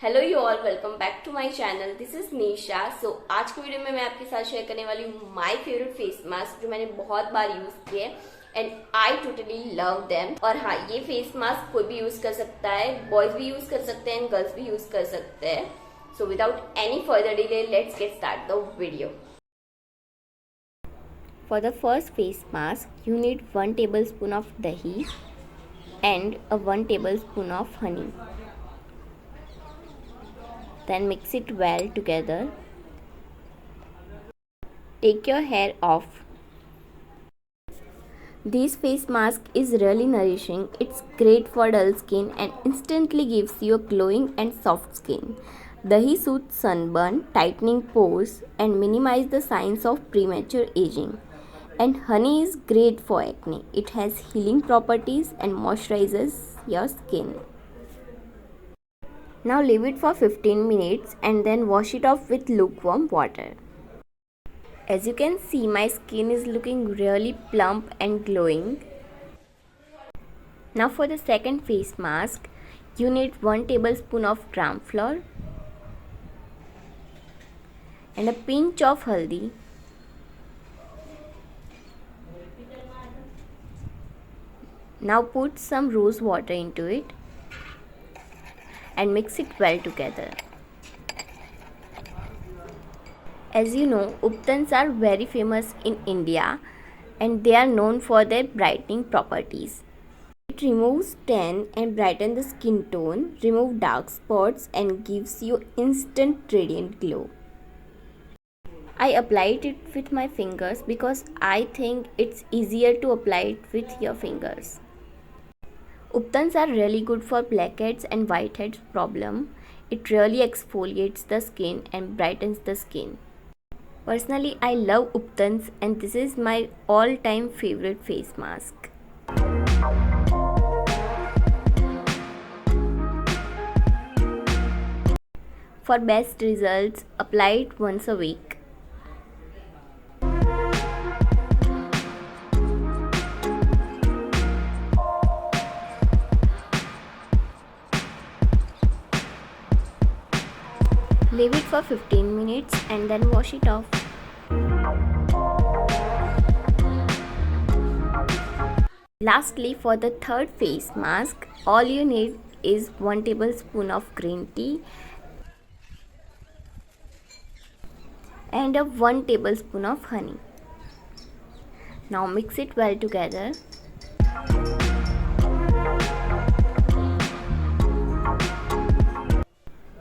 Hello you all, welcome back to my channel. This is Nisha. So आज की video में मैं आपके साथ शेयर करने वाली हूँ माय फेवरेट फेस मास्क जो मैंने बहुत बार यूज किए and I totally love them. और हाँ, ये फेस मास्क कोई भी यूज कर सकता है, बॉयज भी यूज कर सकते हैं, गर्ल्स भी यूज कर सकते हैं। So without any further delay, let's get start the video. For the first face mask, you need 1 tablespoon of dahi and a 1 tablespoon of honey. Then mix it well together. Take your hair off. This face mask is really nourishing. It's great for dull skin and instantly gives you a glowing and soft skin. Dahi soothes sunburn, tightening pores and minimize the signs of premature aging. And honey is great for acne. It has healing properties and moisturizes your skin. Now leave it for 15 minutes and then wash it off with lukewarm water. As you can see, my skin is looking really plump and glowing. Now for the second face mask, you need 1 tablespoon of gram flour and a pinch of haldi. Now put some rose water into it and mix it well together. As you know, Uptans are very famous in India and they are known for their brightening properties. It removes tan and brightens the skin tone, removes dark spots and gives you instant radiant glow. I applied it with my fingers because I think it's easier to apply it with your fingers. Uptans are really good for blackheads and whiteheads problem. It really exfoliates the skin and brightens the skin. Personally, I love Uptans and this is my all-time favorite face mask. For best results, apply it once a week. Leave it for 15 minutes and then wash it off. Lastly, for the third face mask, all you need is 1 tablespoon of green tea and a 1 tablespoon of honey. Now mix it well together.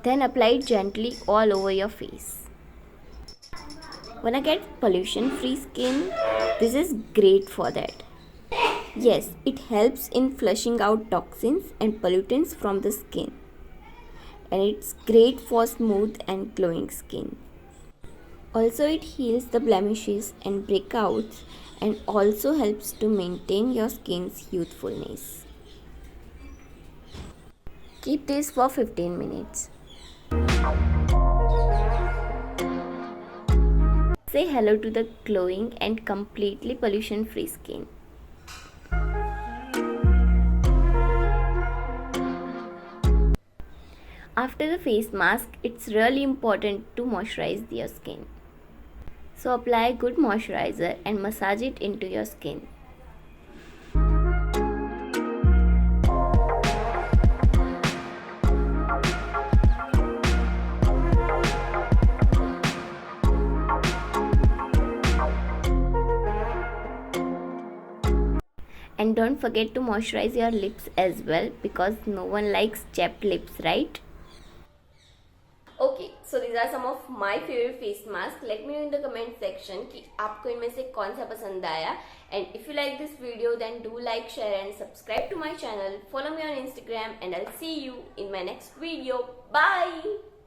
Then apply it gently all over your face. Wanna get pollution-free skin? This is great for that. Yes, it helps in flushing out toxins and pollutants from the skin. And it's great for smooth and glowing skin. Also, it heals the blemishes and breakouts and also helps to maintain your skin's youthfulness. Keep this for 15 minutes. Say hello to the glowing and completely pollution-free skin. After the face mask, it's really important to moisturize your skin. So apply good moisturizer and massage it into your skin. And don't forget to moisturize your lips as well because no one likes chapped lips, right? Okay, so these are some of my favorite face masks. Let me know in the comment section कि आपको इनमें से कौन सा पसंद आया. And if you like this video, then do like, share and subscribe to my channel. Follow me on Instagram and I'll see you in my next video. Bye!